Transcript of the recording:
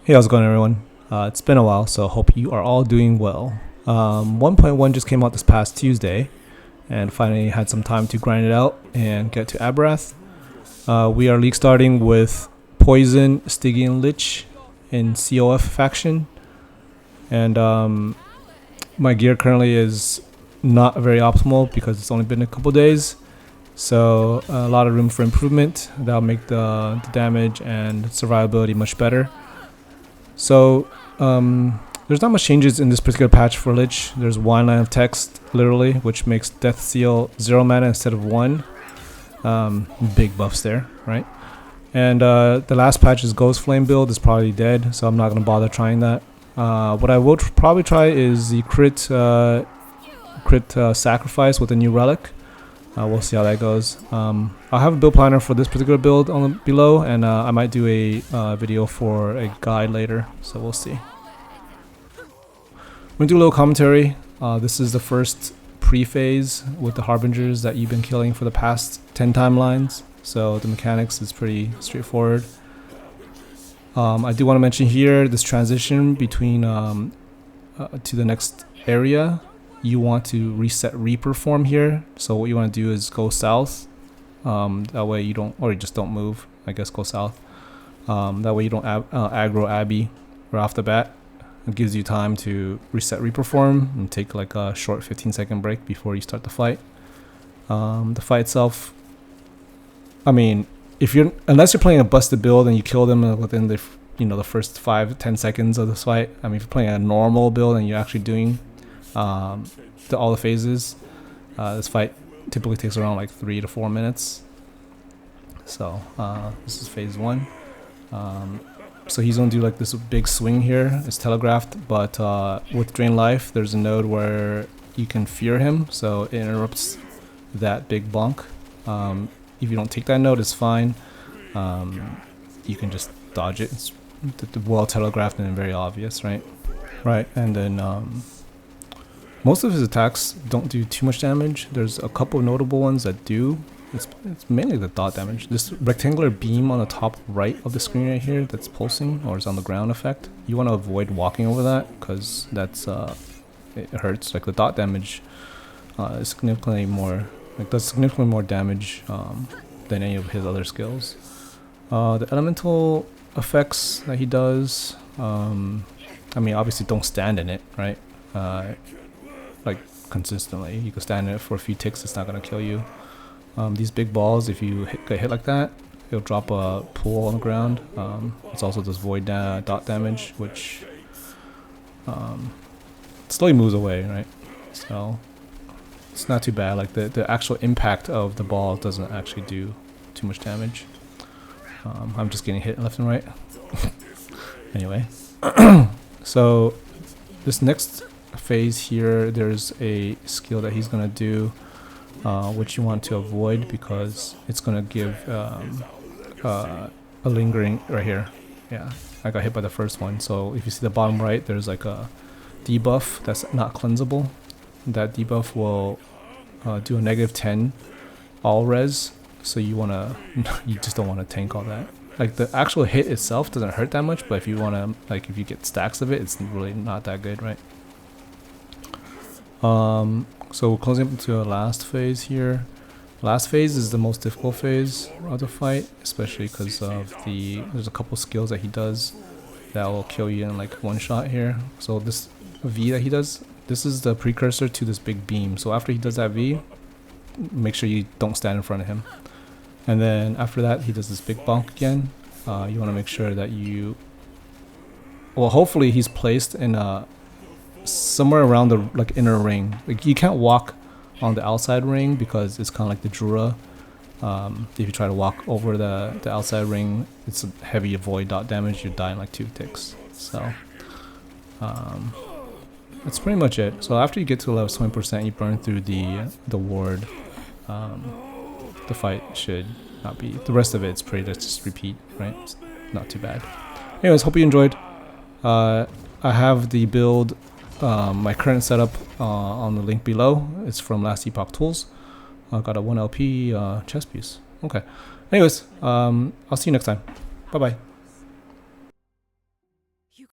Hey, how's it going, everyone? It's been a while, so hope you are all doing well. 1.1 just came out this past Tuesday, and finally had some time to grind it out and get to Aberroth. We are league starting with Poison, Stygian Lich in COF faction, and my gear currently is not very optimal because it's only been a couple days, so a lot of room for improvement. That'll make the damage and survivability much better. So there's not much changes in this particular patch for Lich. There's one line of text, literally, which makes Death Seal 0 mana instead of 1. Big buffs there, right? And the last patch's Ghost Flame build is probably dead, so I'm not going to bother trying that. What I will probably try is the crit sacrifice with a new relic. We'll see how that goes. I'll have a build planner for this particular build on below, and I might do a video for a guide later, so we'll see. I'm going to do a little commentary. This is the first pre-phase with the harbingers that you've been killing for the past 10 timelines, so the mechanics is pretty straightforward. I do want to mention here this transition between to the next area. You want to reset reperform here, so what you want to do is go south. That way you don't, or you just don't move. I guess go south. That way you don't aggro Abby right off the bat. It gives you time to reset reperform and take like a short 15-second break before you start the fight. The fight itself, I mean, unless you're playing a busted build and you kill them within the the first 5-10 seconds of this fight. I mean, if you're playing a normal build and you're actually doing all the phases, this fight typically takes around like 3 to 4 minutes. So this is phase 1. So he's gonna do like this big swing here. It's telegraphed, but with Drain Life, there's a node where you can fear him, so it interrupts that big bonk. If you don't take that node, it's fine. You can just dodge it. It's well telegraphed and very obvious, right? Right, and then most of his attacks don't do too much damage. There's a couple of notable ones that do. It's mainly the dot damage. This rectangular beam on the top right of the screen right here that's pulsing or is on the ground effect. You want to avoid walking over that because that's it hurts. Like the dot damage is significantly more, like does significantly more damage than any of his other skills. The elemental effects that he does, I mean, obviously don't stand in it, right? Like consistently, you can stand in it for a few ticks, it's not gonna kill you. These big balls, if you get hit like that, it'll drop a pool on the ground. It's also this void dot damage, which slowly moves away, right? So it's not too bad. Like the actual impact of the ball doesn't actually do too much damage. I'm just getting hit left and right. Anyway, so this next phase here, there's a skill that he's gonna do, which you want to avoid because it's gonna give a lingering right here. Yeah, I got hit by the first one. So if you see the bottom right, there's like a debuff that's not cleansable. That debuff will do a -10 all res. So you just don't want to tank all that. Like the actual hit itself doesn't hurt that much, but if you want to, like if you get stacks of it, it's really not that good, right? So we're closing up to the last phase here. Last phase is the most difficult phase of the fight, especially because of there's a couple skills that he does that will kill you in like one shot here. So this V that he does, this is the precursor to this big beam. So after he does that V, make sure you don't stand in front of him. And then after that, he does this big bonk again. You want to make sure that well, hopefully he's placed in somewhere around the inner ring. Like you can't walk on the outside ring because it's kind of like the Jura. If you try to walk over the outside ring, it's a heavy void dot damage. You're dying like 2 ticks. So that's pretty much it. So after you get to level 20%, you burn through the ward. The fight should not be, the rest of it's pretty, let's just repeat, right? It's not too bad. Anyways, hope you enjoyed. I have the build, my current setup on the link below. It's from Last Epoch Tools. I got a 1 LP chess piece. Okay. Anyways, I'll see you next time. Bye bye.